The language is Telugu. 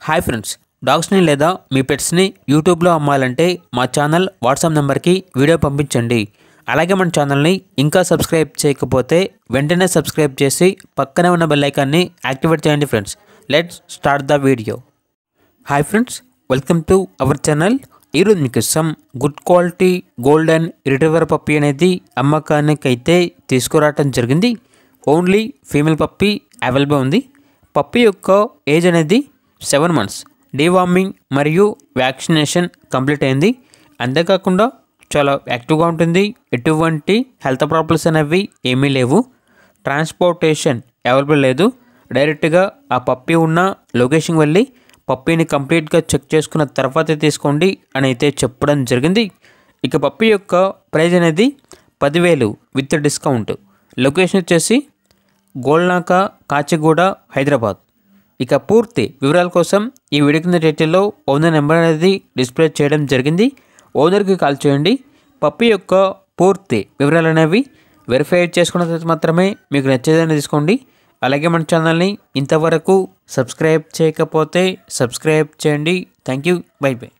హాయ్ ఫ్రెండ్స్, డాగ్స్ని లేదా మీ పెట్స్ని యూట్యూబ్లో అమ్మాలంటే మా ఛానల్ వాట్సాప్ నెంబర్కి వీడియో పంపించండి. అలాగే మన ఛానల్ని ఇంకా సబ్స్క్రైబ్ చేయకపోతే వెంటనే సబ్స్క్రైబ్ చేసి పక్కనే ఉన్న బెల్ ఐకాన్ని యాక్టివేట్ చేయండి. Friends, let's start the video. Hi friends, welcome to our channel. ఈరోజు మీకోసం good quality golden retriever puppy అనేది అమ్మకానికి అయితే తీసుకురావడం జరిగింది. ఓన్లీ ఫీమేల్ పప్పీ అవైలబుల్ ఉంది. పప్పీ యొక్క ఏజ్ అనేది 7 months. డీవార్మింగ్ మరియు వ్యాక్సినేషన్ కంప్లీట్ అయింది. అంతేకాకుండా చాలా యాక్టివ్గా ఉంటుంది. ఎటువంటి హెల్త్ ప్రాబ్లమ్స్ అనేవి ఏమీ లేవు. ట్రాన్స్పోర్టేషన్ అవైలబుల్ లేదు. డైరెక్ట్గా ఆ పప్పీ ఉన్న లొకేషన్కి వెళ్ళి పప్పీని కంప్లీట్గా చెక్ చేసుకున్న తర్వాతే తీసుకోండి అని అయితే చెప్పడం జరిగింది. ఇక పప్పీ యొక్క ప్రైజ్ అనేది 10,000 విత్ డిస్కౌంట్. లొకేషన్ వచ్చేసి గోల్నాక, కాచిగూడ, హైదరాబాద్. ఇక పూర్తి వివరాల కోసం ఈ వీడియో కింద టైటిల్లో ఓనర్ నెంబర్ అనేది డిస్ప్లే చేయడం జరిగింది. ఓనర్కి కాల్ చేయండి. పప్పీ యొక్క పూర్తి వివరాలు అనేవి వెరిఫై చేసుకున్న తర్వాత మాత్రమే మీకు నచ్చేదని తీసుకోండి. అలాగే మన ఛానల్ని ఇంతవరకు సబ్స్క్రైబ్ చేయకపోతే సబ్స్క్రైబ్ చేయండి. Thank you. By by.